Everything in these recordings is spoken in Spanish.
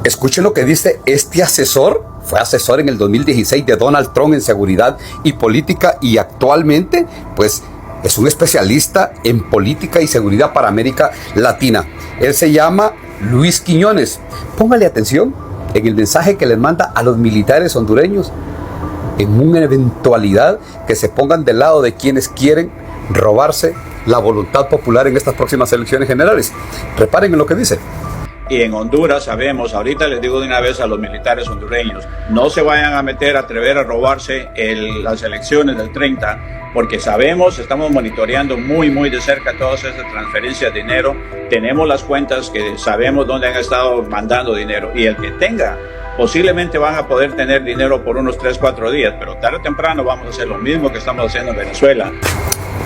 Escuchen lo que dice este asesor. Fue asesor en el 2016 de Donald Trump en seguridad y política y actualmente, pues, es un especialista en política y seguridad para América Latina. Él se llama Luis Quiñones. Póngale atención en el mensaje que les manda a los militares hondureños en una eventualidad que se pongan del lado de quienes quieren robarse la voluntad popular en estas próximas elecciones generales. Reparen en lo que dice. Y en Honduras sabemos, ahorita les digo de una vez a los militares hondureños, no se vayan a atrever a robarse las elecciones del 30, porque sabemos, estamos monitoreando muy de cerca todas esas transferencias de dinero, tenemos las cuentas que sabemos dónde han estado mandando dinero, y el que tenga, posiblemente van a poder tener dinero por unos 3-4 días, pero tarde o temprano vamos a hacer lo mismo que estamos haciendo en Venezuela.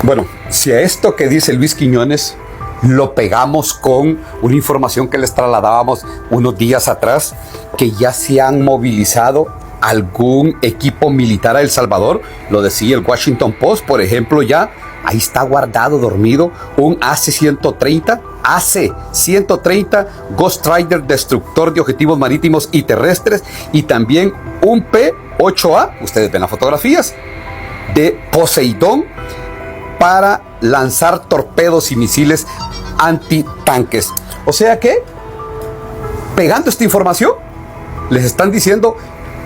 Bueno, si a esto que dice Luis Quiñones lo pegamos con una información que les trasladábamos unos días atrás, que ya se han movilizado algún equipo militar a El Salvador, lo decía el Washington Post, por ejemplo, ya ahí está guardado, dormido, un AC-130 Ghost Rider destructor de objetivos marítimos y terrestres, y también un P-8A, ustedes ven las fotografías, de Poseidón, para lanzar torpedos y misiles antitanques. O sea que, pegando esta información, les están diciendo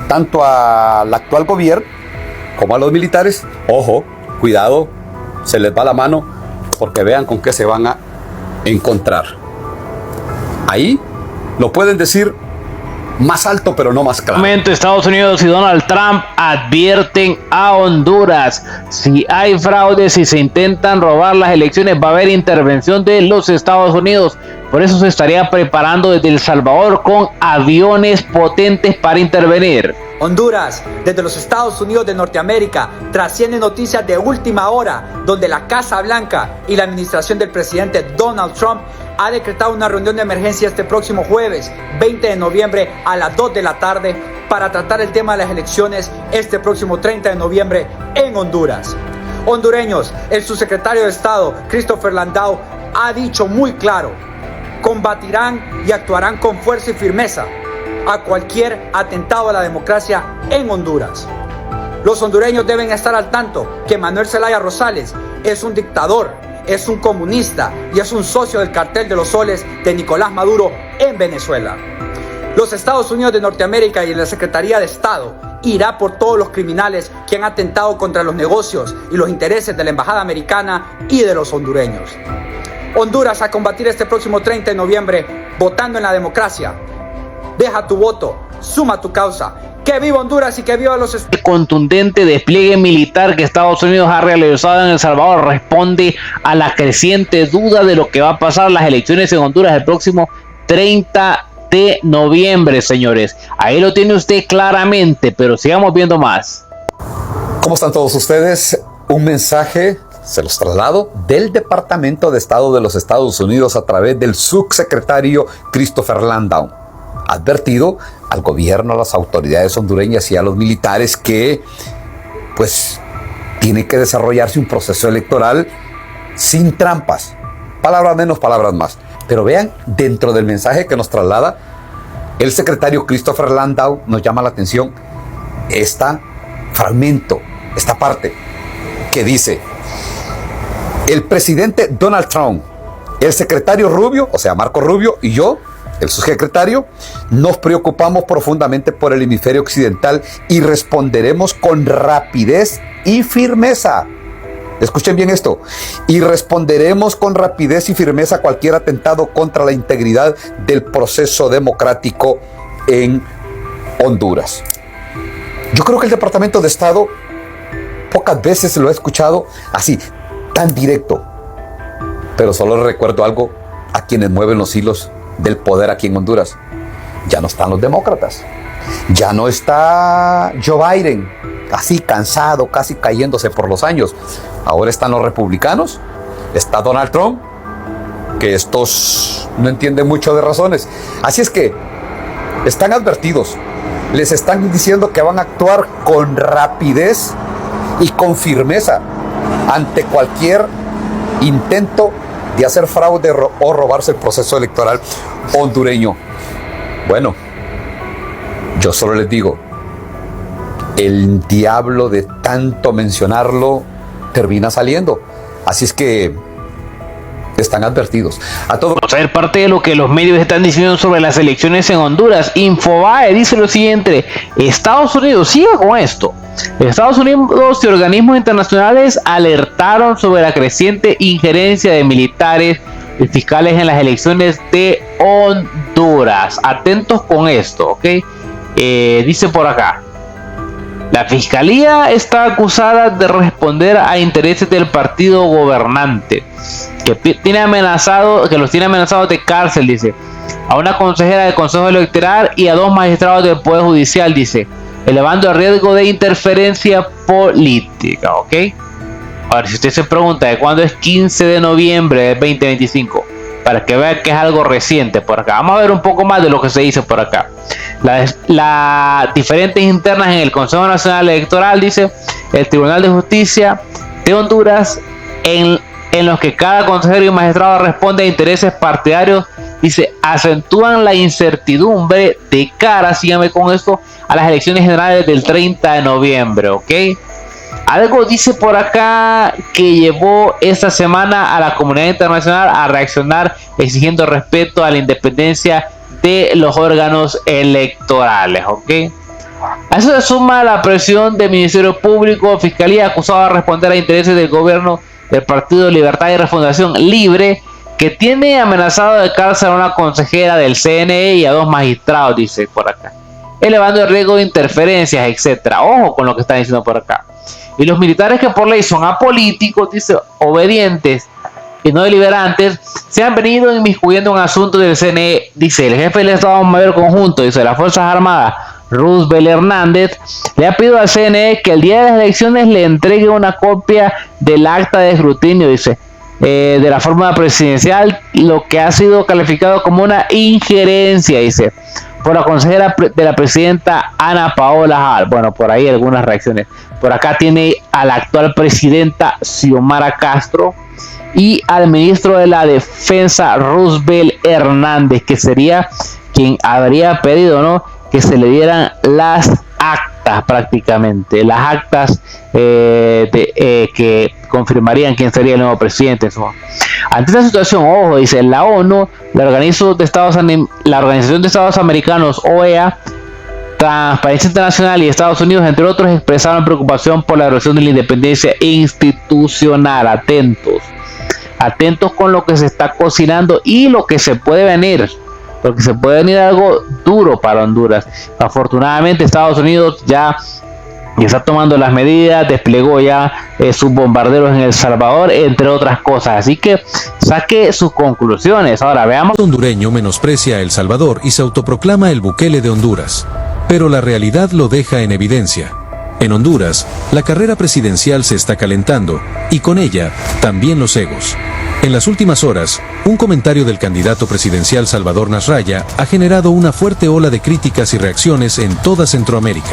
tanto al actual gobierno como a los militares, ojo, cuidado, se les va la mano, porque vean con qué se van a encontrar. Ahí lo pueden decir más alto, pero no más claro. Estados Unidos y Donald Trump advierten a Honduras: si hay fraudes, si se intentan robar las elecciones, va a haber intervención de los Estados Unidos. Por eso se estaría preparando desde El Salvador con aviones potentes para intervenir. Honduras, desde los Estados Unidos de Norteamérica, trasciende noticias de última hora, donde la Casa Blanca y la administración del presidente Donald Trump ha decretado una reunión de emergencia este próximo jueves, 20 de noviembre a las 2 de la tarde, para tratar el tema de las elecciones este próximo 30 de noviembre en Honduras. Hondureños, el subsecretario de Estado, Christopher Landau, ha dicho muy claro: combatirán y actuarán con fuerza y firmeza a cualquier atentado a la democracia en Honduras. Los hondureños deben estar al tanto que Manuel Zelaya Rosales es un dictador, es un comunista y es un socio del cartel de los soles de Nicolás Maduro en Venezuela. Los Estados Unidos de Norteamérica y la Secretaría de Estado irá por todos los criminales que han atentado contra los negocios y los intereses de la Embajada Americana y de los hondureños. Honduras a combatir este próximo 30 de noviembre votando en la democracia. Deja tu voto, suma tu causa. ¡Que viva Honduras y que viva los Estados Unidos! El contundente despliegue militar que Estados Unidos ha realizado en El Salvador responde a la creciente duda de lo que va a pasar las elecciones en Honduras el próximo 30 de noviembre, señores. Ahí lo tiene usted claramente, pero sigamos viendo más. ¿Cómo están todos ustedes? Un mensaje, se los traslado, del Departamento de Estado de los Estados Unidos a través del subsecretario Christopher Landau. Ha advertido al gobierno, a las autoridades hondureñas y a los militares que, pues, tiene que desarrollarse un proceso electoral sin trampas. Palabras menos, palabras más. Pero vean, dentro del mensaje que nos traslada el secretario Christopher Landau, nos llama la atención este fragmento, esta parte que dice: el presidente Donald Trump, el secretario Rubio, o sea, Marco Rubio, y yo, el subsecretario, nos preocupamos profundamente por el hemisferio occidental y responderemos con rapidez y firmeza. Escuchen bien esto. Y responderemos con rapidez y firmeza a cualquier atentado contra la integridad del proceso democrático en Honduras. Yo creo que el Departamento de Estado pocas veces lo he escuchado así, tan directo. Pero solo les recuerdo algo a quienes mueven los hilos del poder aquí en Honduras. Ya no están los demócratas. Ya no está Joe Biden, así cansado, casi cayéndose por los años. Ahora están los republicanos, está Donald Trump, que estos no entienden mucho de razones. Así es que están advertidos, les están diciendo que van a actuar con rapidez y con firmeza ante cualquier intento de hacer fraude o robarse el proceso electoral hondureño. Bueno, Yo solo les digo, el diablo de tanto mencionarlo termina saliendo. Así es que están advertidos. Vamos a ver parte de lo que los medios están diciendo sobre las elecciones en Honduras. Infobae dice lo siguiente: Estados Unidos, sigue con esto. Estados Unidos y organismos internacionales alertaron sobre la creciente injerencia de militares y fiscales en las elecciones de Honduras. Atentos con esto, ¿ok? Dice por acá: la fiscalía está acusada de responder a intereses del partido gobernante, que los tiene amenazados de cárcel, dice, a una consejera del Consejo Electoral y a 2 magistrados del Poder Judicial, dice, elevando el riesgo de interferencia política, ¿ok? Ahora, si usted se pregunta de cuándo es 15 de noviembre del 2025, para que vean que es algo reciente por acá, vamos a ver un poco más de lo que se dice por acá. Las diferentes internas en el Consejo Nacional Electoral, dice, el Tribunal de Justicia de Honduras, en los que cada consejero y magistrado responde a intereses partidarios, dice, acentúan la incertidumbre de cara, síganme con esto, a las elecciones generales del 30 de noviembre, ¿ok? Algo dice por acá que llevó esta semana a la comunidad internacional a reaccionar exigiendo respeto a la independencia de los órganos electorales, ¿ok? A eso se suma la presión del Ministerio Público, Fiscalía acusada de responder a intereses del gobierno del Partido Libertad y Refundación Libre, que tiene amenazado de cárcel a una consejera del CNE y a 2 magistrados, dice por acá, elevando el riesgo de interferencias, etcétera. Ojo con lo que están diciendo por acá. Y los militares, que por ley son apolíticos, dice, obedientes y no deliberantes, se han venido inmiscuyendo en asuntos del CNE, dice el jefe del Estado Mayor Conjunto, dice, de las Fuerzas Armadas, Roosevelt Hernández, le ha pedido al CNE que el día de las elecciones le entregue una copia del acta de escrutinio, dice, de la fórmula presidencial, lo que ha sido calificado como una injerencia, dice, por la consejera de la presidenta Ana Paola Hall. Bueno, por ahí algunas reacciones. Por acá tiene a la actual presidenta Xiomara Castro y al ministro de la Defensa Roosevelt Hernández, que sería quien habría pedido, ¿no?, que se le dieran las actas, prácticamente las actas que confirmarían quién sería el nuevo presidente. Ante esta situación, ojo, dice, la ONU, la Organización de Estados Americanos, OEA, Transparencia Internacional y Estados Unidos, entre otros, expresaron preocupación por la erosión de la independencia institucional. Atentos con lo que se está cocinando y lo que se puede venir, porque se puede venir algo duro para Honduras. Afortunadamente Estados Unidos ya está tomando las medidas, desplegó ya sus bombarderos en El Salvador, entre otras cosas, así que saque sus conclusiones. Ahora veamos. El hondureño menosprecia a El Salvador y se autoproclama el Bukele de Honduras, pero la realidad lo deja en evidencia. En Honduras, la carrera presidencial se está calentando, y con ella, también los egos. En las últimas horas, un comentario del candidato presidencial Salvador Nasralla ha generado una fuerte ola de críticas y reacciones en toda Centroamérica.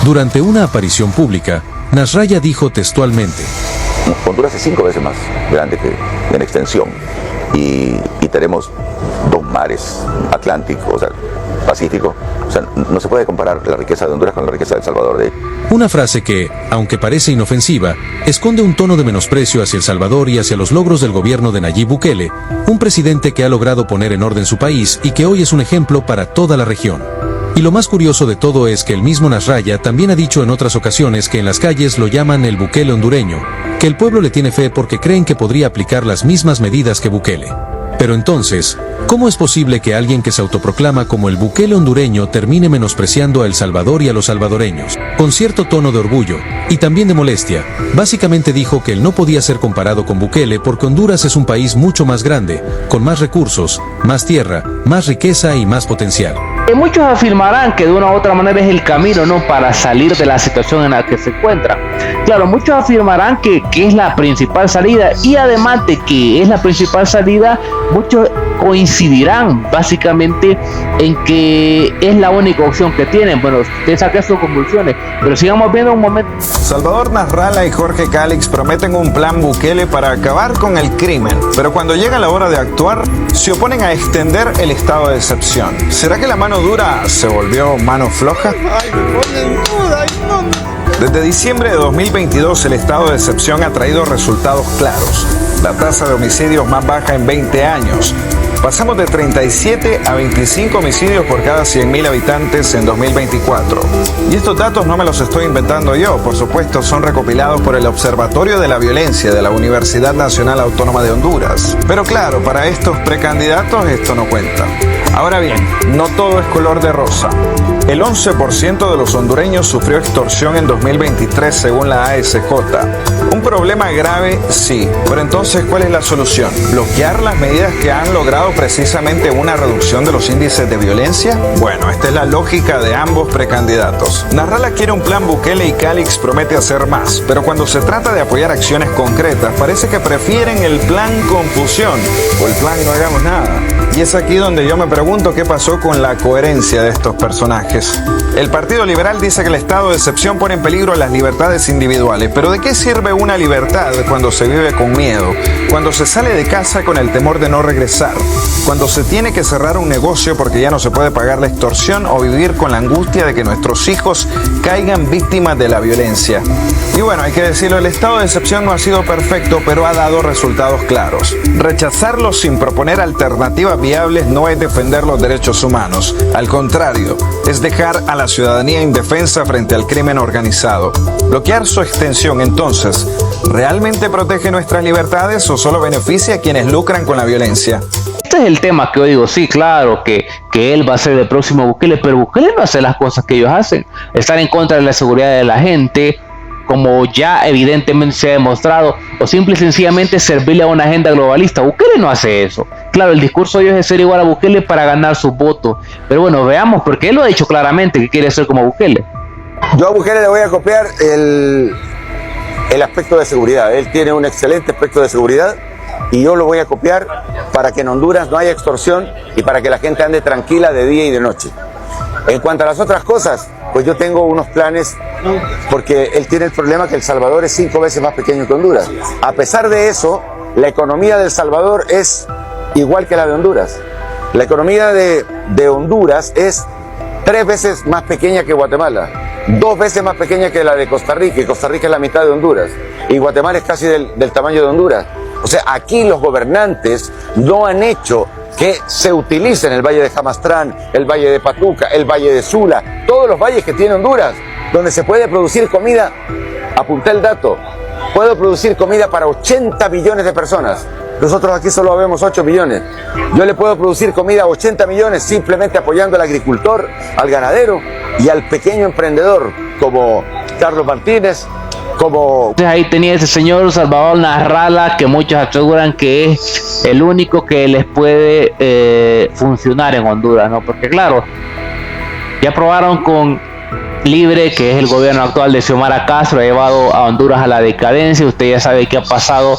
Durante una aparición pública, Nasralla dijo textualmente: Honduras es 5 veces más grande que en extensión y tenemos 2 mares, Atlántico, o sea, Pacífico. O sea, no se puede comparar la riqueza de Honduras con la riqueza de El Salvador. Una frase que, aunque parece inofensiva, esconde un tono de menosprecio hacia El Salvador y hacia los logros del gobierno de Nayib Bukele, un presidente que ha logrado poner en orden su país y que hoy es un ejemplo para toda la región. Y lo más curioso de todo es que el mismo Nasralla también ha dicho en otras ocasiones que en las calles lo llaman el Bukele hondureño, que el pueblo le tiene fe porque creen que podría aplicar las mismas medidas que Bukele. Pero entonces, ¿cómo es posible que alguien que se autoproclama como el Bukele hondureño termine menospreciando a El Salvador y a los salvadoreños? Con cierto tono de orgullo, y también de molestia, básicamente dijo que él no podía ser comparado con Bukele porque Honduras es un país mucho más grande, con más recursos, más tierra, más riqueza y más potencial. Muchos afirmarán que de una u otra manera es el camino, ¿no?, para salir de la situación en la que se encuentra. Claro, muchos afirmarán que es la principal salida, y además de que es la principal salida, muchos coincidirán básicamente en que es la única opción que tienen. Bueno, usted saca sus conclusiones, pero sigamos viendo un momento. Salvador Nasralla y Jorge Calix prometen un plan Bukele para acabar con el crimen, pero cuando llega la hora de actuar, se oponen a extender el estado de excepción. ¿Será que la mano dura se volvió mano floja? Ay, me ponen duda, Desde diciembre de 2022, el estado de excepción ha traído resultados claros. La tasa de homicidios más baja en 20 años. Pasamos de 37 a 25 homicidios por cada 100.000 habitantes en 2024. Y estos datos no me los estoy inventando yo, por supuesto, son recopilados por el Observatorio de la Violencia de la Universidad Nacional Autónoma de Honduras. Pero claro, para estos precandidatos esto no cuenta. Ahora bien, no todo es color de rosa. El 11% de los hondureños sufrió extorsión en 2023 según la ASJ. Un problema grave, sí, pero entonces ¿cuál es la solución? ¿Bloquear las medidas que han logrado precisamente una reducción de los índices de violencia? Bueno, esta es la lógica de ambos precandidatos. Nasralla quiere un plan Bukele y Calix promete hacer más, pero cuando se trata de apoyar acciones concretas, parece que prefieren el plan confusión o el plan no hagamos nada. Y es aquí donde yo me pregunto qué pasó con la coherencia de estos personajes. El Partido Liberal dice que el estado de excepción pone en peligro las libertades individuales, pero ¿de qué sirve una libertad cuando se vive con miedo? Cuando se sale de casa con el temor de no regresar, cuando se tiene que cerrar un negocio porque ya no se puede pagar la extorsión o vivir con la angustia de que nuestros hijos caigan víctimas de la violencia. Y bueno, hay que decirlo, el estado de excepción no ha sido perfecto, pero ha dado resultados claros. Rechazarlo sin proponer alternativas viables no es defender los derechos humanos. Al contrario, es dejar a la ciudadanía indefensa frente al crimen organizado. Bloquear su extensión, entonces, ¿realmente protege nuestras libertades o solo beneficia a quienes lucran con la violencia? Este es el tema que yo digo, sí, claro, que él va a ser el próximo Bukele, pero Bukele no hace las cosas que ellos hacen. Estar en contra de la seguridad de la gente, como ya evidentemente se ha demostrado, o simple y sencillamente servirle a una agenda globalista. Bukele no hace eso. Claro, el discurso de ellos es ser igual a Bukele para ganar sus votos. Pero bueno, veamos, porque él lo ha dicho claramente que quiere ser como Bukele. Yo a Bukele le voy a copiar el aspecto de seguridad. Él tiene un excelente aspecto de seguridad y yo lo voy a copiar para que en Honduras no haya extorsión y para que la gente ande tranquila de día y de noche. En cuanto a las otras cosas, pues yo tengo unos planes, porque él tiene el problema que El Salvador es 5 veces más pequeño que Honduras. A pesar de eso, la economía de El Salvador es igual que la de Honduras. La economía de Honduras es 3 veces más pequeña que Guatemala, 2 veces más pequeña que la de Costa Rica, y Costa Rica es la mitad de Honduras, y Guatemala es casi del tamaño de Honduras. O sea, aquí los gobernantes no han hecho que se utilicen el Valle de Jamastrán, el Valle de Patuca, el Valle de Sula, todos los valles que tiene Honduras, donde se puede producir comida. Apunté el dato, puedo producir comida para 80 millones de personas. Nosotros aquí solo vemos 8 millones. Yo le puedo producir comida a 80 millones simplemente apoyando al agricultor, al ganadero y al pequeño emprendedor como Carlos Martínez, como... Ahí tenía ese señor Salvador Nasralla, que muchos aseguran que es el único que les puede funcionar en Honduras, ¿no? Porque claro, ya probaron con Libre, que es el gobierno actual de Xiomara Castro, ha llevado a Honduras a la decadencia. Usted ya sabe qué ha pasado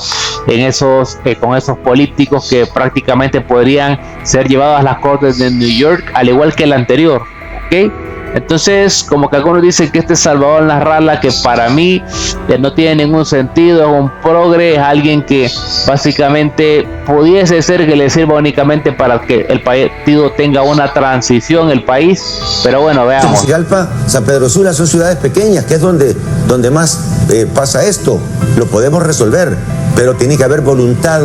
en esos con esos políticos que prácticamente podrían ser llevados a las cortes de New York, al igual que el anterior, ¿ok? Entonces, como que algunos dicen que este Salvador Nasralla, que para mí no tiene ningún sentido, es un progre, es alguien que básicamente pudiese ser que le sirva únicamente para que el partido tenga una transición, el país, pero bueno, veamos. Tegucigalpa, San Pedro Sula son ciudades pequeñas, que es donde más pasa esto. Lo podemos resolver, pero tiene que haber voluntad,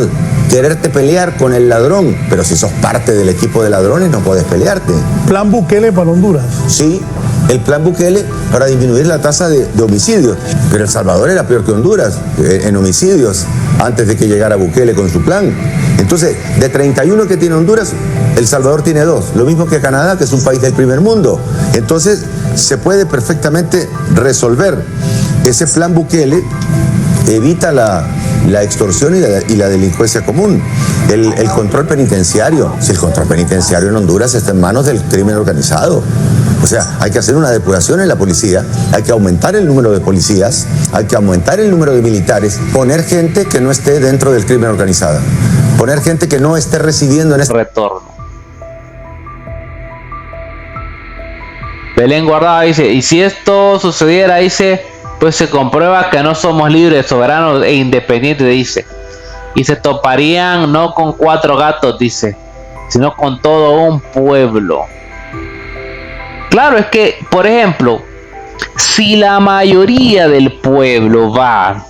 quererte pelear con el ladrón, pero si sos parte del equipo de ladrones no podés pelearte. ¿Plan Bukele para Honduras? Sí, el plan Bukele para disminuir la tasa de homicidios, pero El Salvador era peor que Honduras en homicidios antes de que llegara Bukele con su plan. Entonces, de 31 que tiene Honduras, El Salvador tiene 2, lo mismo que Canadá, que es un país del primer mundo. Entonces, se puede perfectamente resolver. Ese plan Bukele evita la extorsión y la delincuencia común. El control penitenciario, si el control penitenciario en Honduras está en manos del crimen organizado. O sea, hay que hacer una depuración en la policía, hay que aumentar el número de policías, hay que aumentar el número de militares, poner gente que no esté dentro del crimen organizado. poner gente que no esté recibiendo en este retorno. Belén Guardado dice, y si esto sucediera, dice, pues se comprueba que no somos libres, soberanos e independientes, dice, y se toparían no con 4 gatos, dice, sino con todo un pueblo. Claro, es que, por ejemplo, si la mayoría del pueblo va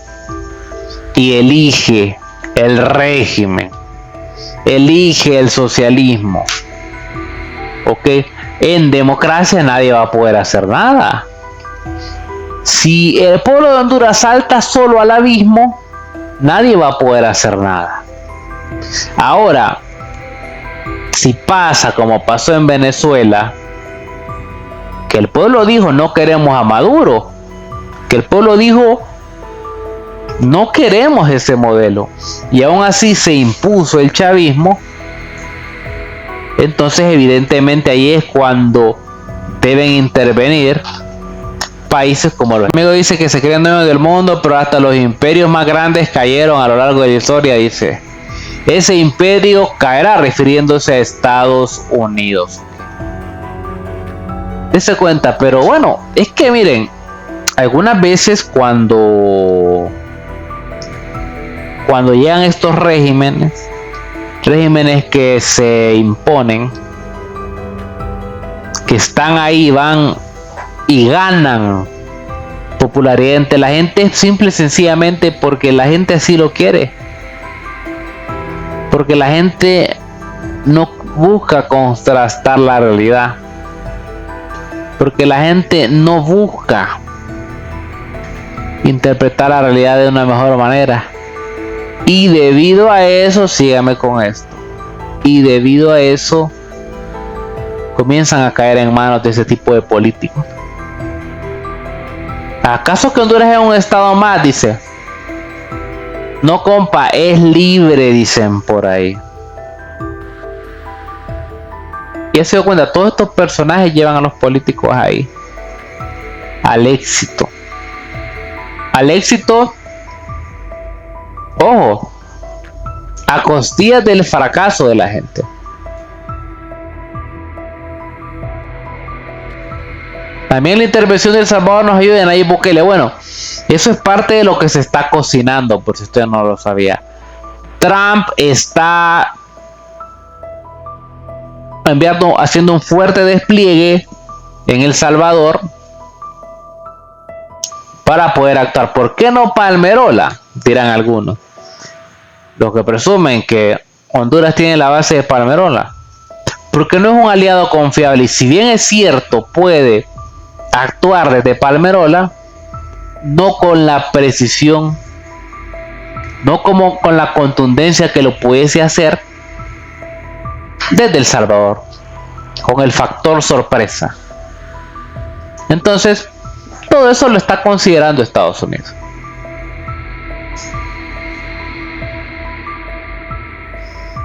y elige el régimen, elige el socialismo, ¿ok? En democracia nadie va a poder hacer nada. Si el pueblo de Honduras salta solo al abismo, nadie va a poder hacer nada. Ahora, si pasa como pasó en Venezuela, que el pueblo dijo no queremos a Maduro, que el pueblo dijo no queremos ese modelo, y aún así se impuso el chavismo, entonces evidentemente ahí es cuando deben intervenir países como los... Amigo dice que se crean dueños del mundo, pero hasta los imperios más grandes cayeron a lo largo de la historia, dice. Ese imperio caerá, refiriéndose a Estados Unidos. Dese cuenta, pero bueno, es que miren, algunas veces cuando llegan estos regímenes que se imponen, que están ahí, van y ganan popularidad entre la gente, simple y sencillamente porque la gente así lo quiere, porque la gente no busca contrastar la realidad, porque la gente no busca interpretar la realidad de una mejor manera. Y debido a eso, sígame con esto, y debido a eso comienzan a caer en manos de ese tipo de políticos. ¿Acaso que Honduras es un estado más? Dice. No, compa, es libre, dicen por ahí. Y se dio cuenta, todos estos personajes llevan a los políticos ahí al éxito. Al éxito, ojo, a costillas del fracaso de la gente. También la intervención de El Salvador nos ayuda en Nayib Bukele. Bueno, eso es parte de lo que se está cocinando, por si usted no lo sabía. Trump está haciendo un fuerte despliegue en El Salvador para poder actuar. ¿Por qué no Palmerola? Dirán algunos. Los que presumen que Honduras tiene la base de Palmerola. Porque no es un aliado confiable. Y si bien es cierto, puede actuar desde Palmerola, no con la precisión, no como con la contundencia que lo pudiese hacer desde El Salvador, con el factor sorpresa. Entonces, todo eso lo está considerando Estados Unidos.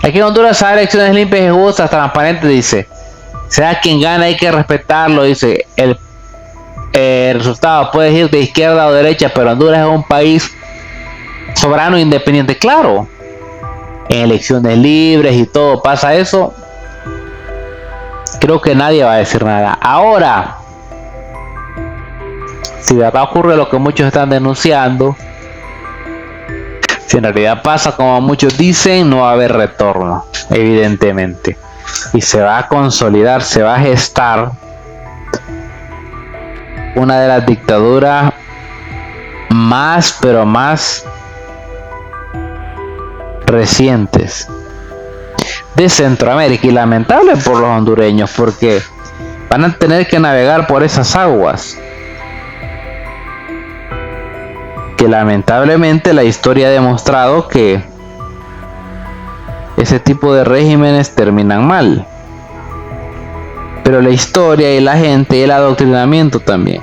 Aquí en Honduras hay elecciones limpias y justas, transparentes, dice. Sea quien gane, hay que respetarlo, dice. El resultado puede ir de izquierda o derecha, pero Honduras es un país soberano e independiente. Claro, en elecciones libres y todo pasa eso. Creo que nadie va a decir nada. Ahora, si de verdad ocurre lo que muchos están denunciando, si en realidad pasa como muchos dicen, no va a haber retorno, evidentemente, y se va a consolidar, se va a gestar una de las dictaduras más, pero más recientes de Centroamérica, y lamentable por los hondureños, porque van a tener que navegar por esas aguas que lamentablemente la historia ha demostrado que ese tipo de regímenes terminan mal. Pero la historia y la gente y el adoctrinamiento también.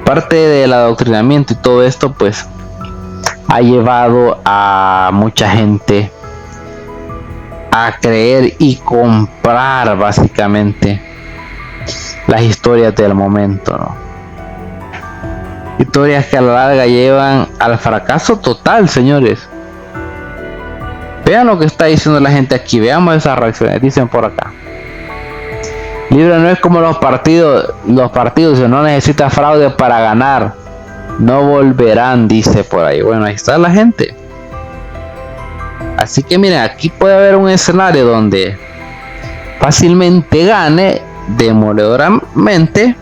Parte del adoctrinamiento y todo esto pues ha llevado a mucha gente a creer y comprar básicamente las historias del momento, ¿no? Historias que a la larga llevan al fracaso total, señores. Vean lo que está diciendo la gente aquí, veamos esas reacciones. Dicen por acá: Libre no es como los partidos no necesita fraude para ganar, no volverán, dice por ahí. Bueno, ahí está la gente. Así que miren, aquí puede haber un escenario donde fácilmente gane demoledoramente,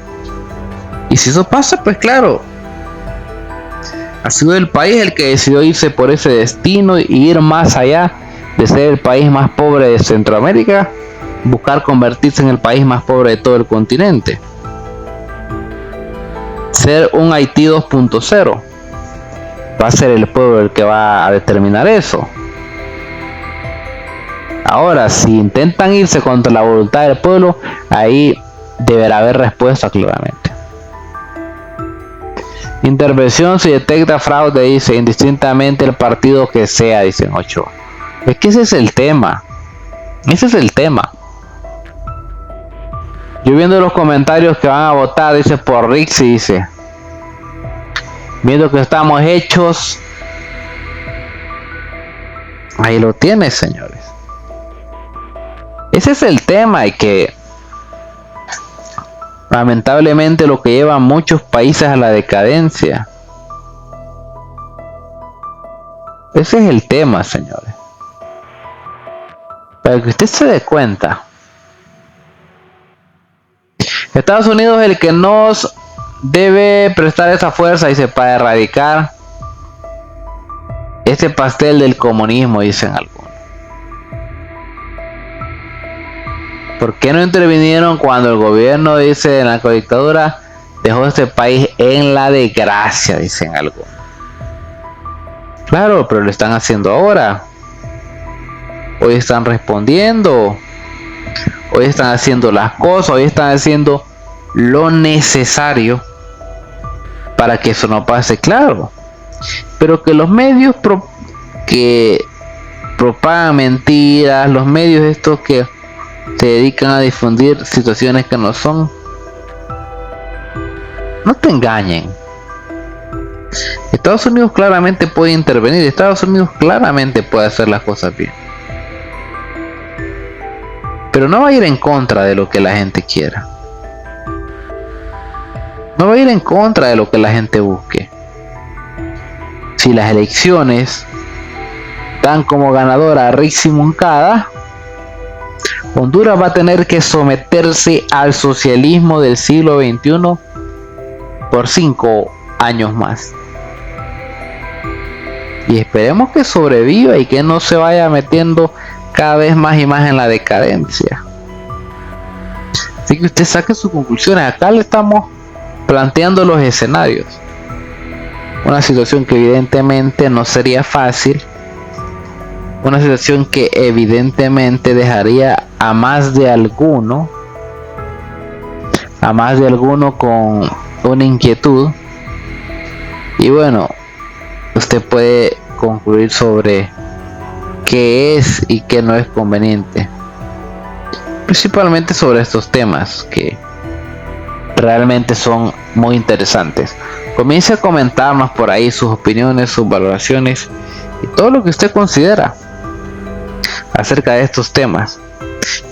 y si eso pasa, pues claro, ha sido el país el que decidió irse por ese destino y ir más allá de ser el país más pobre de Centroamérica, buscar convertirse en el país más pobre de todo el continente, ser un Haití 2.0. Va a ser el pueblo el que va a determinar eso. Ahora, si intentan irse contra la voluntad del pueblo, ahí deberá haber respuesta claramente. Intervención si detecta fraude, dice, indistintamente el partido que sea, dicen 8. Es que ese es el tema. Ese es el tema. Yo viendo los comentarios que van a votar, dice por Rixi, dice, viendo que estamos hechos. Ahí lo tienes, señores. Ese es el tema, y que lamentablemente lo que lleva a muchos países a la decadencia. Ese es el tema, señores. Para que usted se dé cuenta, Estados Unidos es el que nos debe prestar esa fuerza, dice, para erradicar este pastel del comunismo, dicen algunos. ¿Por qué no intervinieron cuando el gobierno, dice, de la narcodictadura dejó este país en la desgracia, dicen algunos? Claro, pero lo están haciendo ahora. Hoy están respondiendo. Hoy están haciendo las cosas. Hoy están haciendo lo necesario para que eso no pase, claro. Pero que los medios que propagan mentiras, los medios estos que se dedican a difundir situaciones que no son, no te engañen. Estados Unidos claramente puede intervenir. Estados Unidos claramente puede hacer las cosas bien, pero no va a ir en contra de lo que la gente quiera. No va a ir en contra de lo que la gente busque. Si las elecciones dan como ganadora a Rixi Moncada, Honduras va a tener que someterse al socialismo del siglo XXI por 5 años más. Y esperemos que sobreviva y que no se vaya metiendo cada vez más y más en la decadencia. Así que usted saque sus conclusiones. Acá le estamos planteando los escenarios. Una situación que evidentemente no sería fácil. Una situación que evidentemente dejaría a más de alguno con una inquietud. Y bueno, usted puede concluir sobre qué es y qué no es conveniente, principalmente sobre estos temas que realmente son muy interesantes. Comience a comentarnos por ahí sus opiniones, sus valoraciones y todo lo que usted considera acerca de estos temas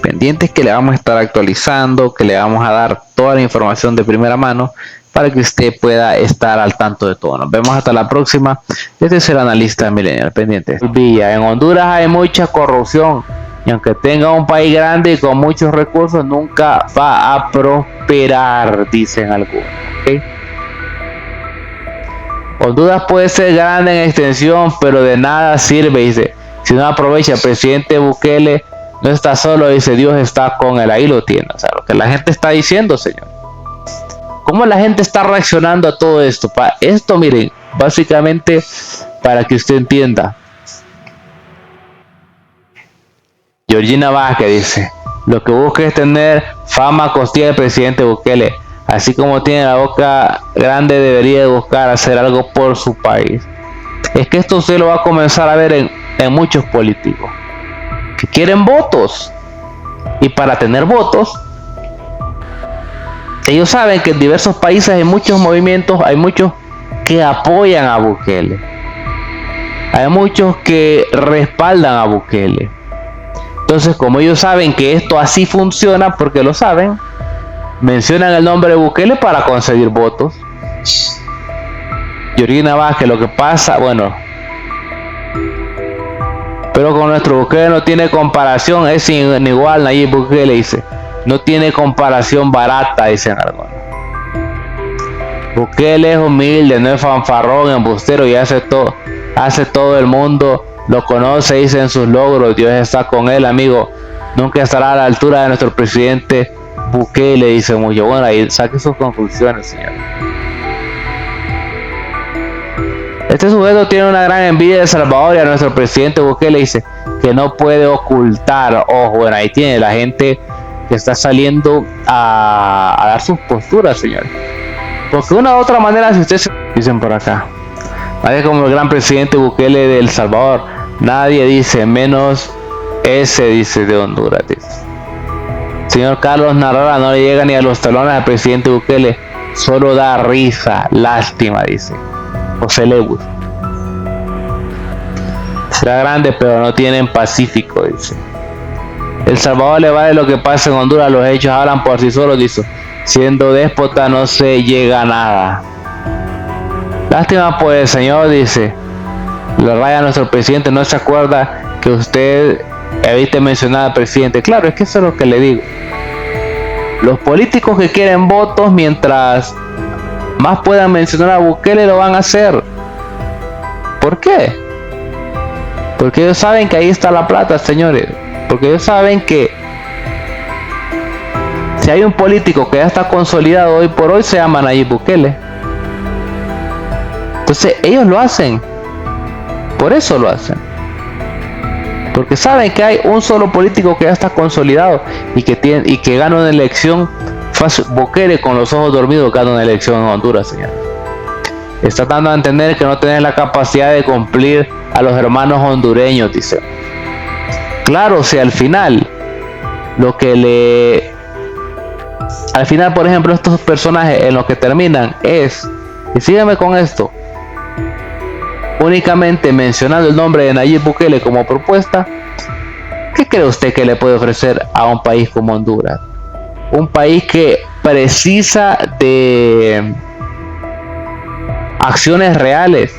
pendientes, que le vamos a estar actualizando, que le vamos a dar toda la información de primera mano para que usted pueda estar al tanto de todo. Nos vemos hasta la próxima. Este es el analista Millennial pendiente. En Honduras hay mucha corrupción, y aunque tenga un país grande y con muchos recursos, nunca va a prosperar, dicen algunos. ¿Okay? Honduras puede ser grande en extensión, pero de nada sirve, dice, si no aprovecha. El presidente Bukele no está solo, dice, Dios está con él. Ahí lo tiene. O sea, lo que la gente está diciendo, señor. ¿Cómo la gente está reaccionando a todo esto? Esto, miren, básicamente para que usted entienda. Georgina Vázquez dice, lo que busca es tener fama a costilla del presidente Bukele. Así como tiene la boca grande, debería de buscar hacer algo por su país. Es que esto se lo va a comenzar a ver en muchos políticos que quieren votos, y para tener votos, ellos saben que en diversos países hay muchos movimientos, hay muchos que apoyan a Bukele. hay muchos que respaldan a Bukele. Entonces, como ellos saben que esto así funciona, porque lo saben, mencionan el nombre de Bukele para conseguir votos. Georgina Vázquez, lo que pasa, bueno, pero con nuestro Bukele no tiene comparación, es igual. Nayib Bukele dice, no tiene comparación barata, dicen algunos. Bukele es humilde, no es fanfarrón, embustero, y hace todo el mundo lo conoce, dicen sus logros. Dios está con él, amigo. Nunca estará a la altura de nuestro presidente Bukele, dice mucho. Bueno, ahí saque sus conclusiones, señor. Este sujeto tiene una gran envidia de El Salvador y a nuestro presidente Bukele, dice que no puede ocultar. Ojo, bueno, ahí tiene la gente que está saliendo a dar sus posturas, señor. Porque de una u otra manera, si ustedes dicen por acá, nadie como el gran presidente Bukele de El Salvador, nadie dice, menos ese, dice, de Honduras, dice. Señor Carlos Narrala, no le llega ni a los talones al presidente Bukele, solo da risa, lástima, dice José Lewis. Será grande, pero no tienen Pacífico, dice. El Salvador le vale lo que pasa en Honduras, los hechos hablan por sí solos, dice. Siendo déspota no se llega a nada. Lástima pues, señor, dice. Le raya a nuestro presidente, no se acuerda que usted evite mencionar al presidente. Claro, es que eso es lo que le digo. Los políticos que quieren votos, mientras más puedan mencionar a Bukele, lo van a hacer. ¿Por qué? Porque ellos saben que ahí está la plata, señores. Porque ellos saben que si hay un político que ya está consolidado hoy por hoy, se llama Nayib Bukele. Entonces ellos lo hacen. Por eso lo hacen. Porque saben que hay un solo político que ya está consolidado y que gana una elección fácil. Bukele, con los ojos dormidos, gana una elección en Honduras, señor. Está dando a entender que no tiene la capacidad de cumplir a los hermanos hondureños, dice. Claro, si al final por ejemplo, estos personajes en los que terminan es, y sígueme con esto, únicamente mencionando el nombre de Nayib Bukele como propuesta, ¿qué cree usted que le puede ofrecer a un país como Honduras? Un país que precisa de acciones reales,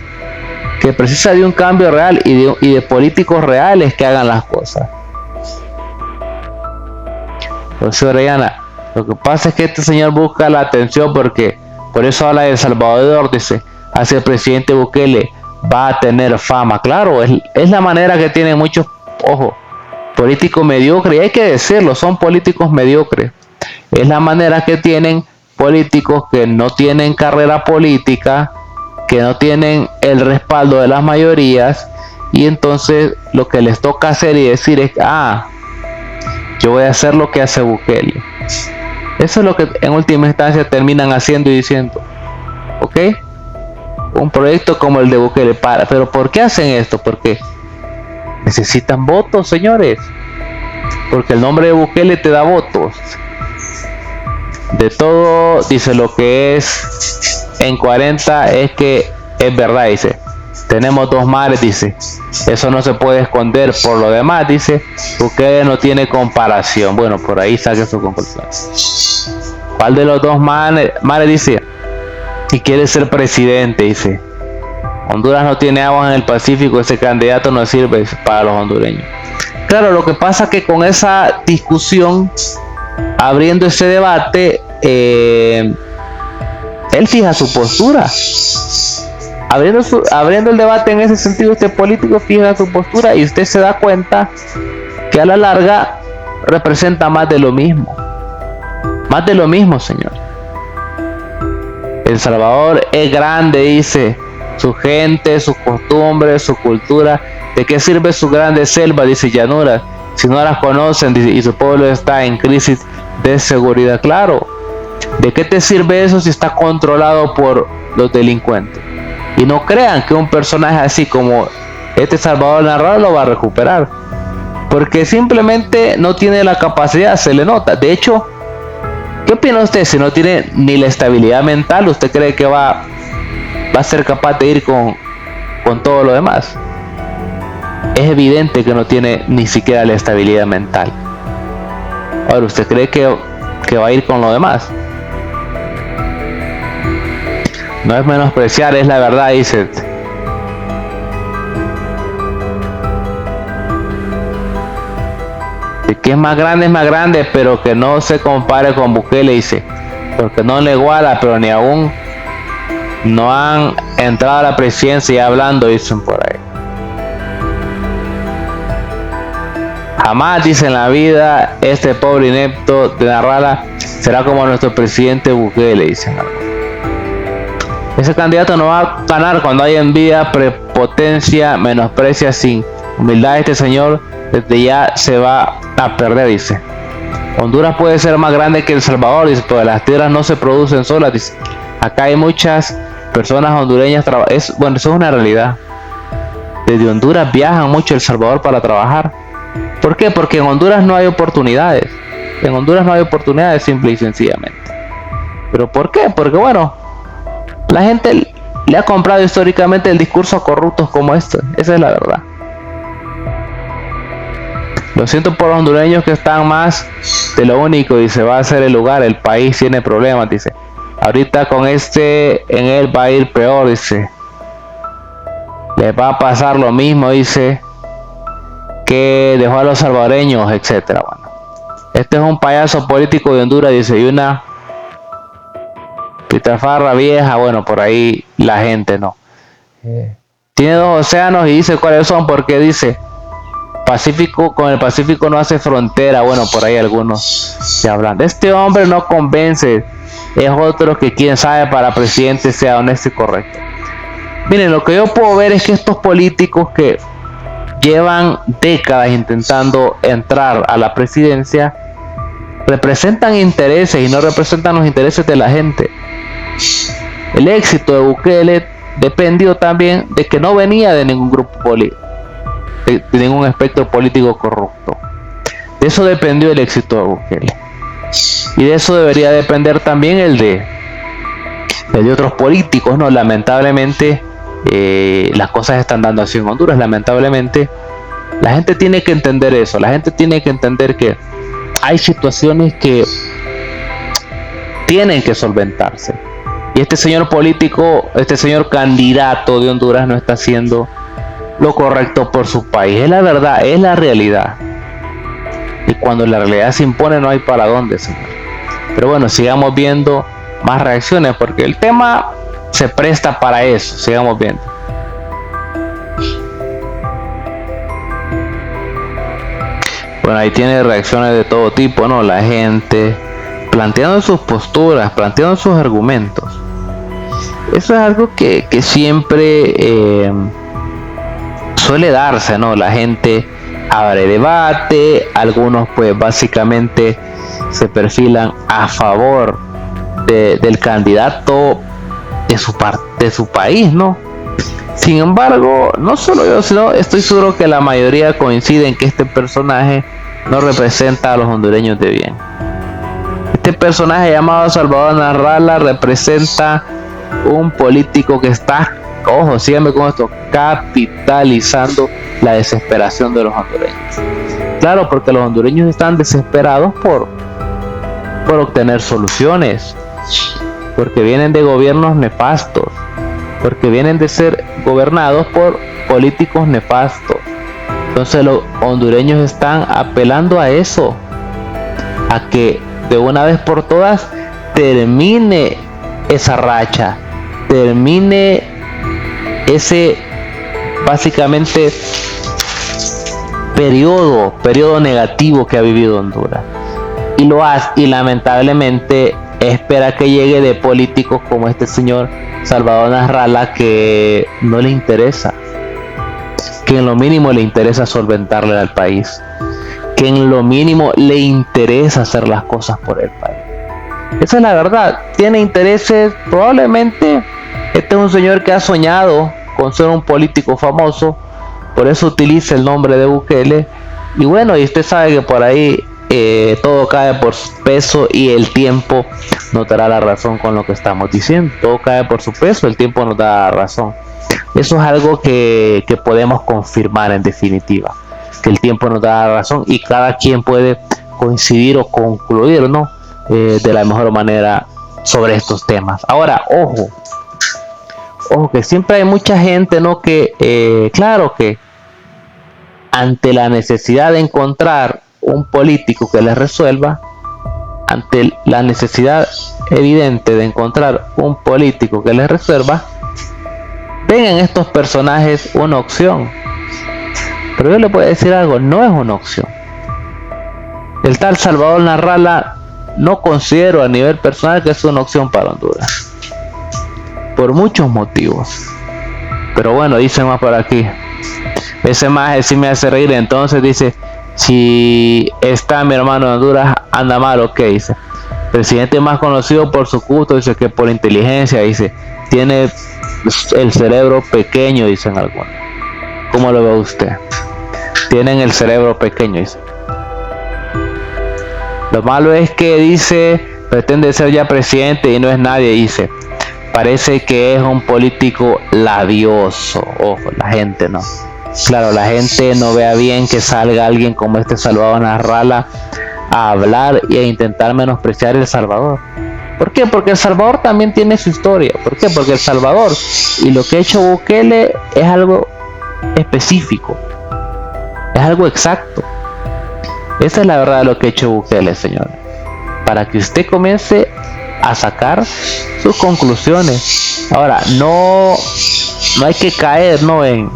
que precisa de un cambio real y de políticos reales que hagan las cosas. José Orellana, lo que pasa es que este señor busca la atención, porque por eso habla de El Salvador, dice, hacia el presidente Bukele va a tener fama. Claro, es la manera que tienen muchos, ojo, políticos mediocres, y hay que decirlo, son políticos mediocres. Es la manera que tienen políticos que no tienen carrera política, que no tienen el respaldo de las mayorías, y entonces lo que les toca hacer y decir es, yo voy a hacer lo que hace Bukele. Eso es lo que en última instancia terminan haciendo y diciendo, ¿ok? Un proyecto como el de Bukele, pero ¿por qué hacen esto? Porque necesitan votos, señores. Porque el nombre de Bukele te da votos. De todo, dice, lo que es en 40 es que es verdad, dice. Tenemos dos mares, dice. Eso no se puede esconder. Por lo demás, dice, Bukele no tiene comparación. Bueno, por ahí saque su conclusión. ¿Cuál de los dos mares, dice? Y quiere ser presidente, dice. Honduras no tiene agua en el Pacífico, ese candidato no sirve para los hondureños. Claro, lo que pasa es que con esa discusión, abriendo ese debate, él fija su postura. Abriendo el debate en ese sentido, este político fija su postura y usted se da cuenta que a la larga representa más de lo mismo. Más de lo mismo, señor. El Salvador es grande, dice, su gente, sus costumbres, su cultura. ¿De qué sirve su grande selva, dice, llanura, si no las conocen, dice, y su pueblo está en crisis de seguridad? Claro, ¿de qué te sirve eso si está controlado por los delincuentes? Y no crean que un personaje así como este Salvador Narrala lo va a recuperar, porque simplemente no tiene la capacidad, se le nota. De hecho, ¿qué opina usted? Si no tiene ni la estabilidad mental, ¿usted cree que va a ser capaz de ir con todo lo demás? es evidente que no tiene ni siquiera la estabilidad mental. Ahora, ¿usted cree que va a ir con lo demás? No es menospreciar, es la verdad, dice. De que es más grande, pero que no se compare con Bukele, dice. Porque no le iguala, pero ni aún no han entrado a la presidencia ya hablando, dicen por ahí. Jamás, dice, en la vida este pobre inepto de Narrala será como nuestro presidente Bukele, dicen. Ese candidato no va a ganar cuando hay envidia, prepotencia, menosprecia, sin humildad. Este señor desde ya se va a perder, dice. Honduras puede ser más grande que El Salvador, dice, pero las tierras no se producen solas, dice. Acá hay muchas personas hondureñas, bueno, eso es una realidad. Desde Honduras viajan mucho a El Salvador para trabajar. ¿Por qué? Porque en Honduras no hay oportunidades. En Honduras no hay oportunidades, simple y sencillamente. ¿Pero por qué? Porque bueno, la gente le ha comprado históricamente el discurso a corruptos como este. Esa es la verdad. Lo siento por los hondureños que están más de lo único, dice, va a ser el lugar, el país tiene problemas, dice. Ahorita con este en él va a ir peor, dice. Les va a pasar lo mismo, dice, que dejó a los salvadoreños, etcétera. Bueno, este es un payaso político de Honduras, dice, y una pitafarra vieja, bueno, por ahí la gente no. Tiene 2 océanos y dice cuáles son, porque dice Pacífico, con el Pacífico no hace frontera. Bueno, por ahí algunos se hablan. Este hombre no convence, es otro que quién sabe para presidente sea honesto y correcto. Miren, lo que yo puedo ver es que estos políticos que llevan décadas intentando entrar a la presidencia representan intereses y no representan los intereses de la gente. El éxito de Bukele dependió también de que no venía de ningún grupo político, de ningún espectro político corrupto. De eso dependió el éxito de Bukele, y de eso debería depender también el de otros políticos, ¿no? Lamentablemente las cosas están dando así en Honduras. Lamentablemente la gente tiene que entender eso. La gente tiene que entender que hay situaciones que tienen que solventarse, y este señor político, este señor candidato de Honduras no está haciendo lo correcto por su país. Es la verdad, es la realidad, y cuando la realidad se impone no hay para dónde, señor. Pero bueno, sigamos viendo más reacciones porque el tema se presta para eso. Sigamos viendo. Bueno, ahí tiene reacciones de todo tipo, ¿no? La gente planteando sus posturas, planteando sus argumentos. Eso es algo que siempre suele darse, ¿no? La gente abre debate, algunos pues básicamente se perfilan a favor del candidato de su país, ¿no? Sin embargo, no solo yo, sino estoy seguro que la mayoría coincide en que este personaje no representa a los hondureños de bien. Este personaje llamado Salvador Narrala representa un político que está, ojo, síganme con esto, capitalizando la desesperación de los hondureños. Claro, porque los hondureños están desesperados por obtener soluciones, porque vienen de gobiernos nefastos, porque vienen de ser gobernados por políticos nefastos. Entonces los hondureños están apelando a eso, a que de una vez por todas termine esa racha, termine ese básicamente periodo negativo que ha vivido Honduras. Y lo hace, y lamentablemente espera que llegue de políticos como este señor Salvador Narrala, que no le interesa, que en lo mínimo le interesa solventarle al país, que en lo mínimo le interesa hacer las cosas por el país. Esa es la verdad. Tiene intereses, probablemente este es un señor que ha soñado con ser un político famoso, por eso utiliza el nombre de Bukele. Y bueno, y usted sabe que por ahí todo cae por su peso, y el tiempo nos dará la razón con lo que estamos diciendo. Todo cae por su peso, el tiempo nos da la razón. Eso es algo que podemos confirmar en definitiva, que el tiempo nos da la razón y cada quien puede coincidir o concluir, ¿no? De la mejor manera sobre estos temas. Ahora, ojo que siempre hay mucha gente, ¿no? Que claro que ante la necesidad de encontrar un político que les resuelva, ante la necesidad evidente de encontrar un político que les resuelva, ven en estos personajes una opción. Pero yo le puedo decir algo, no es una opción. El tal Salvador Narrala no considero a nivel personal que es una opción para Honduras, por muchos motivos. Pero bueno, dice más por aquí. Ese más sí me hace reír. Entonces dice, si está mi hermano de Honduras, anda mal, ok, dice. Presidente más conocido por su gusto, dice, que por inteligencia, dice. Tiene el cerebro pequeño, dicen algunos. ¿Cómo lo ve usted? Tienen el cerebro pequeño, dice. Lo malo es que dice, pretende ser ya presidente y no es nadie, dice. Parece que es un político labioso. Ojo, la gente no. Claro, la gente no vea bien que salga alguien como este Salvador Narrala a hablar y a intentar menospreciar El Salvador. ¿Por qué? Porque El Salvador también tiene su historia. ¿Por qué? Porque El Salvador y lo que ha hecho Bukele es algo específico, es algo exacto. Esa es la verdad de lo que ha hecho Bukele, señores, para que usted comience a sacar sus conclusiones. Ahora, no hay que caer, ¿no?, en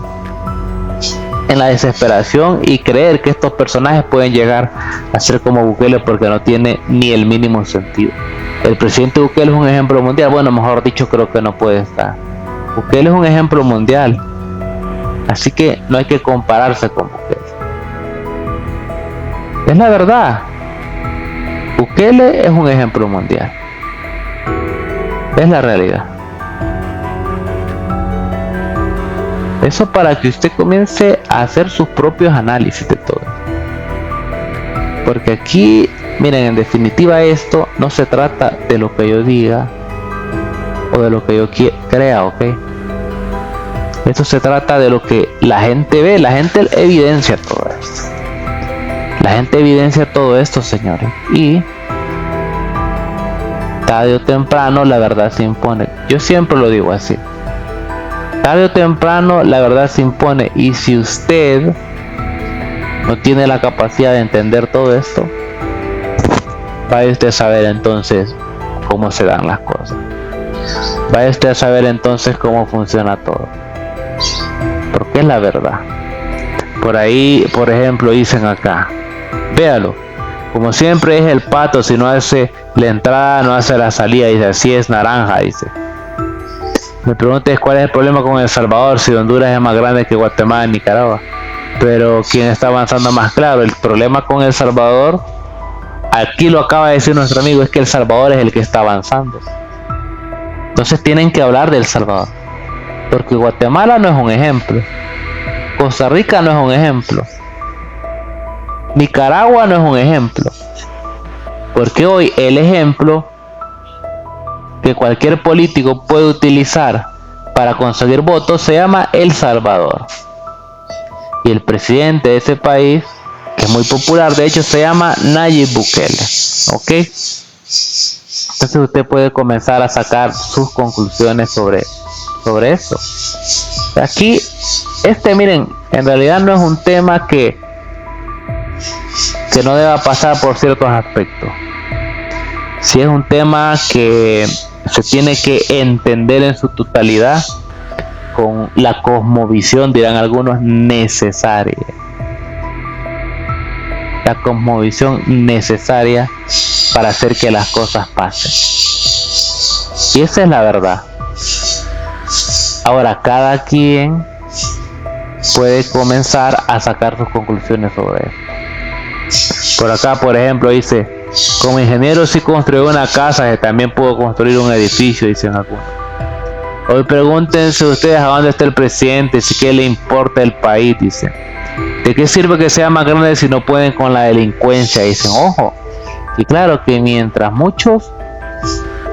la desesperación y creer que estos personajes pueden llegar a ser como Bukele, porque no tiene ni el mínimo sentido. El presidente Bukele es un ejemplo mundial. Bueno, mejor dicho, creo que no puede estar. Bukele es un ejemplo mundial, así que no hay que compararse con Bukele. Es la verdad. Bukele es un ejemplo mundial. Es la realidad. Eso para que usted comience a hacer sus propios análisis de todo. Porque aquí, miren, en definitiva esto no se trata de lo que yo diga o de lo que yo crea, ¿ok? Esto se trata de lo que la gente ve, la gente evidencia todo esto. La gente evidencia todo esto, señores. Y tarde o temprano la verdad se impone. Yo siempre lo digo así. Tarde o temprano la verdad se impone, y si usted no tiene la capacidad de entender todo esto, vaya usted a saber entonces cómo se dan las cosas. Vaya usted a saber entonces cómo funciona todo, porque es la verdad. Por ahí, por ejemplo, dicen acá, véalo, como siempre es el pato, si no hace la entrada no hace la salida, dice, así es naranja, dice. Me preguntes cuál es el problema con El Salvador, si Honduras es más grande que Guatemala y Nicaragua. Pero ¿quién está avanzando más? Claro, el problema con El Salvador, aquí lo acaba de decir nuestro amigo, es que El Salvador es el que está avanzando. Entonces tienen que hablar de El Salvador, porque Guatemala no es un ejemplo, Costa Rica no es un ejemplo, Nicaragua no es un ejemplo, porque hoy el ejemplo que cualquier político puede utilizar para conseguir votos se llama El Salvador, y el presidente de ese país, que es muy popular, de hecho se llama Nayib Bukele, ¿ok? Entonces usted puede comenzar a sacar sus conclusiones sobre eso. Aquí, miren, en realidad no es un tema que no deba pasar por ciertos aspectos. Si es un tema que se tiene que entender en su totalidad, con la cosmovisión, dirán algunos, necesaria. La cosmovisión necesaria para hacer que las cosas pasen. Y esa es la verdad. Ahora, cada quien puede comenzar a sacar sus conclusiones sobre eso. Por acá, por ejemplo, dice, como ingeniero sí construyó una casa, que también pudo construir un edificio, dicen algunos. Hoy pregúntense ustedes a dónde está el presidente, si qué le importa el país, dicen. ¿De qué sirve que sea más grande si no pueden con la delincuencia? Dicen, ojo. Y claro que mientras muchos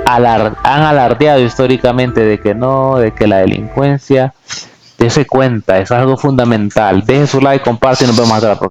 han alardeado históricamente de que no, de que la delincuencia, dése cuenta, es algo fundamental. Deje su like, comparte y nos vemos hasta la próxima.